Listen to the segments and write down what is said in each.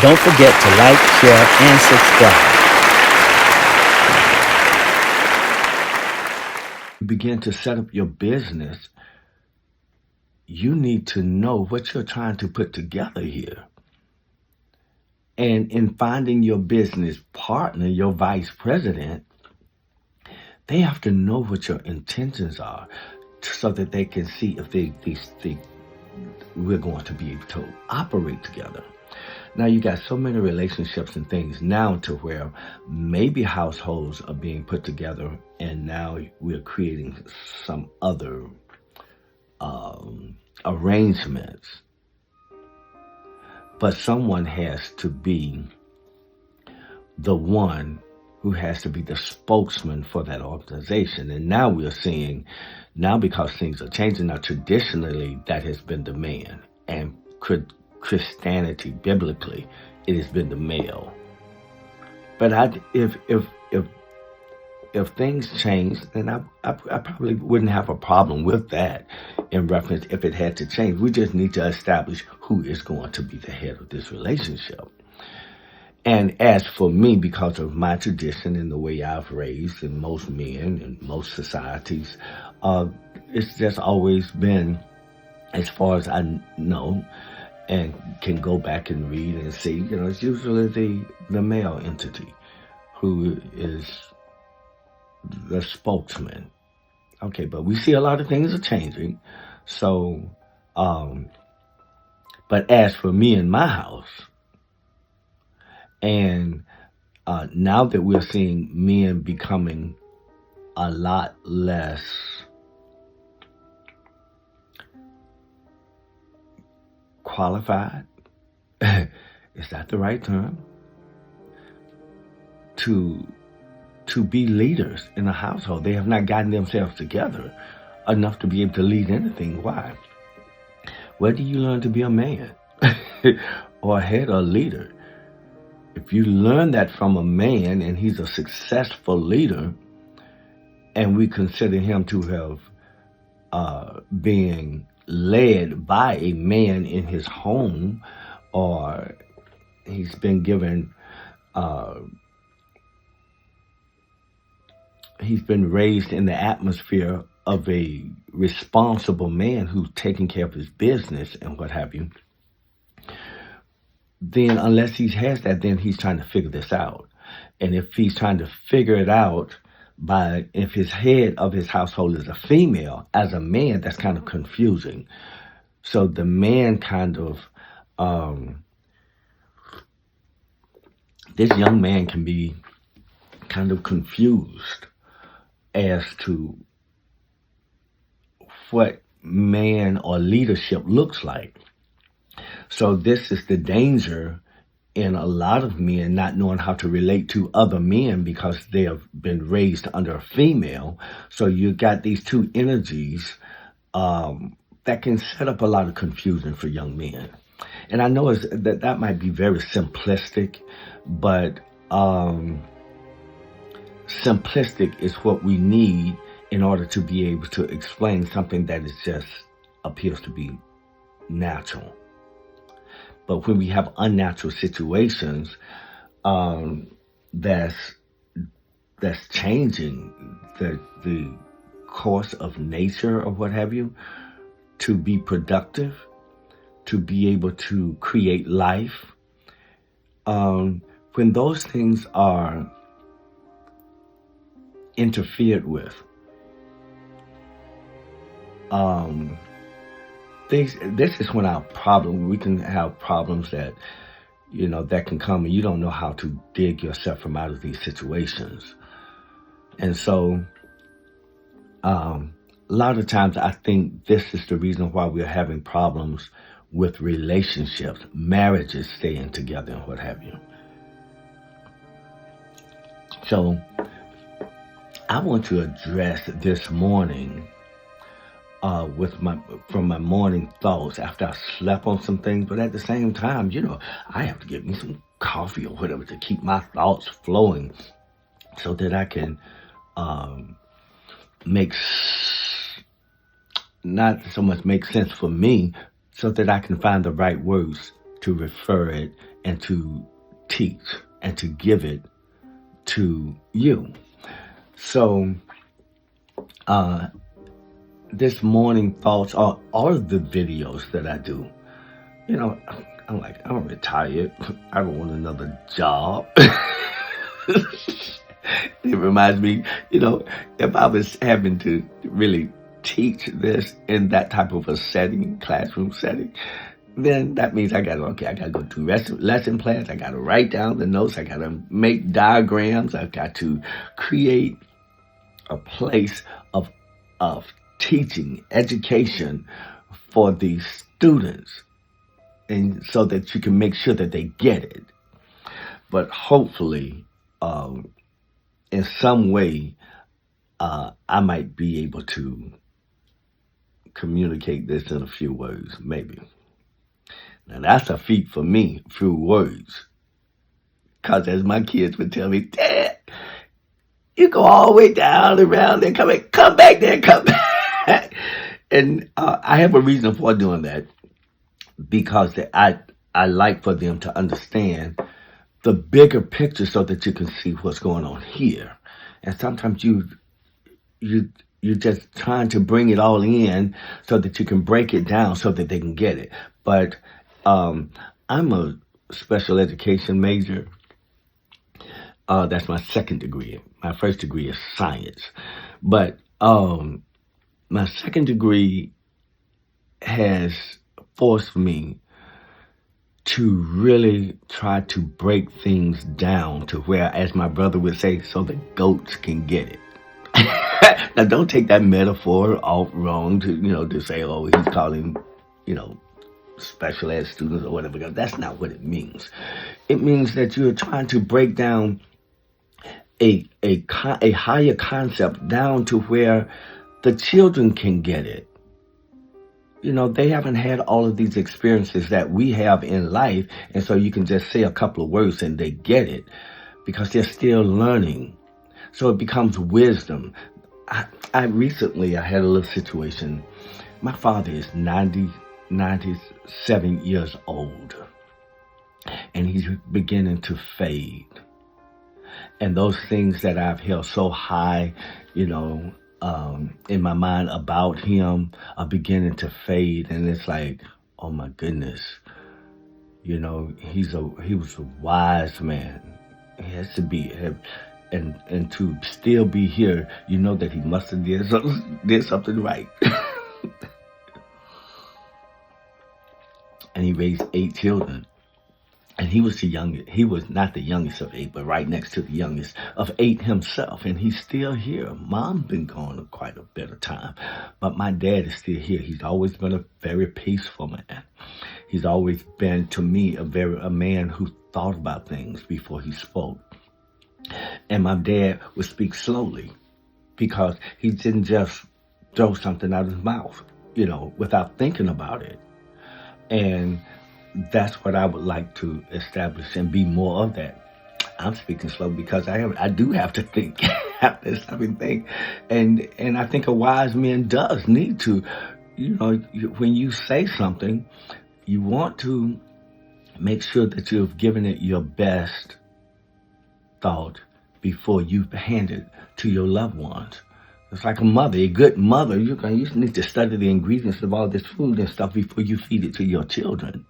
Don't forget to like, share, and subscribe. Begin to set up your business, you need to know what you're trying to put together here. And in finding your business partner, your vice president, they have to know what your intentions are so that they can see if we're going to be able to operate together. Now you got so many relationships and things now to where maybe households are being put together and now we're creating some other arrangements. But someone has to be the one who has to be the spokesman for that organization. And now we're seeing, now because things are changing, now traditionally that has been the man. And Christianity, biblically, it has been the male. But if things change, then I probably wouldn't have a problem with that in reference if it had to change. We just need to establish who is going to be the head of this relationship. And as for me, because of my tradition and the way I've raised, and most men and most societies, it's just always been, as far as I know, and can go back and read and see, it's usually the male entity who is the spokesman. Okay, but we see a lot of things are changing. So, but as for me and my house, and now that we're seeing men becoming a lot less qualified, is that the right term? To be leaders in a household. They have not gotten themselves together enough to be able to lead anything. Why? Where do you learn to be a man or a head or leader? If you learn that from a man and he's a successful leader, and we consider him to have being led by a man in his home, or he's been given, he's been raised in the atmosphere of a responsible man who's taking care of his business and what have you, then unless he has that, then he's trying to figure this out. And if he's trying to figure it out if his head of his household is a female, as a man, that's kind of confusing. So the man kind of, this young man can be kind of confused as to what man or leadership looks like. So this is the danger in a lot of men not knowing how to relate to other men because they have been raised under a female. So you got these two energies that can set up a lot of confusion for young men. And I know that might be very simplistic, but simplistic is what we need in order to be able to explain something that is just appears to be natural. But when we have unnatural situations, that's changing the course of nature or what have you, to be productive, to be able to create life. When those things are interfered with, this is when we can have problems that, that can come and you don't know how to dig yourself from out of these situations. And so, a lot of times I think this is the reason why we're having problems with relationships, marriages staying together and what have you. So, I want to address this morning from my morning thoughts after I slept on some things, but at the same time, I have to get me some coffee or whatever to keep my thoughts flowing so that I can not so much make sense for me, so that I can find the right words to refer it and to teach and to give it to you. So this morning thoughts are all of the videos that I do. You know, I'm like, I'm retired. I don't want another job. It reminds me, you know, if I was having to really teach this in that type of a setting, classroom setting, then that means I gotta go to lesson plans. I gotta write down the notes. I gotta make diagrams. I've got to create a place of teaching, education for these students, and so that you can make sure that they get it. But hopefully, in some way, I might be able to communicate this in a few words, maybe. Now that's a feat for me, few words. Because as my kids would tell me, Dad, you go all the way down around and come back there, come back. And I have a reason for doing that, because I like for them to understand the bigger picture so that you can see what's going on here. And sometimes you're just trying to bring it all in so that you can break it down so that they can get it. But I'm a special education major. That's my second degree. My first degree is science. But my second degree has forced me to really try to break things down to where, as my brother would say, so the goats can get it. Now, don't take that metaphor all wrong to say, oh, he's calling, special ed students or whatever, because that's not what it means. It means that you're trying to break down a higher concept down to where the children can get it. They haven't had all of these experiences that we have in life, and so you can just say a couple of words and they get it because they're still learning. So it becomes wisdom. I recently had a little situation. My father is 97 years old, and he's beginning to fade. And those things that I've held so high, in my mind about him are beginning to fade. And it's like, oh my goodness, he was a wise man. He has to be, and to still be here, that he must have did something right. And he raised 8 children. And he was the youngest. He was not the youngest of 8, but right next to the youngest of 8 himself. And he's still here. Mom's been gone quite a bit of time, but my dad is still here. He's always been a very peaceful man. He's always been, to me, a man who thought about things before he spoke. And my dad would speak slowly because he didn't just throw something out of his mouth, without thinking about it. And that's what I would like to establish and be more of that. I'm speaking slow because I do have to think. I have to stop and think. And I think a wise man does need to, when you say something, you want to make sure that you've given it your best thought before you hand it to your loved ones. It's like a good mother. You need to study the ingredients of all this food and stuff before you feed it to your children.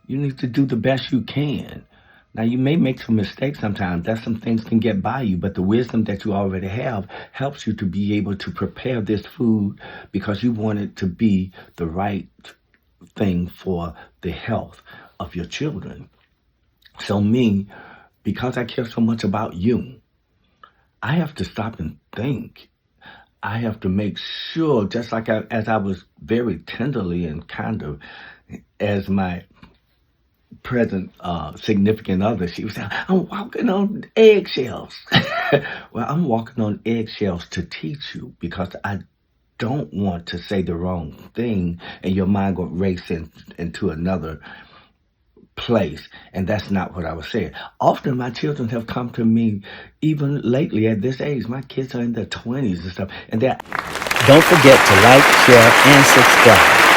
You need to do the best you can. Now, you may make some mistakes sometimes. That some things can get by you, but the wisdom that you already have helps you to be able to prepare this food because you want it to be the right thing for the health of your children. So me, because I care so much about you, I have to stop and think. I have to make sure, just like as I was very tenderly and kind of, as my present significant other, she was saying, I'm walking on eggshells. Well, I'm walking on eggshells to teach you because I don't want to say the wrong thing and your mind go race into another place. And that's not what I was saying. Often my children have come to me, even lately at this age. My kids are in their 20s and stuff, and they're... Don't forget to like, share, and subscribe.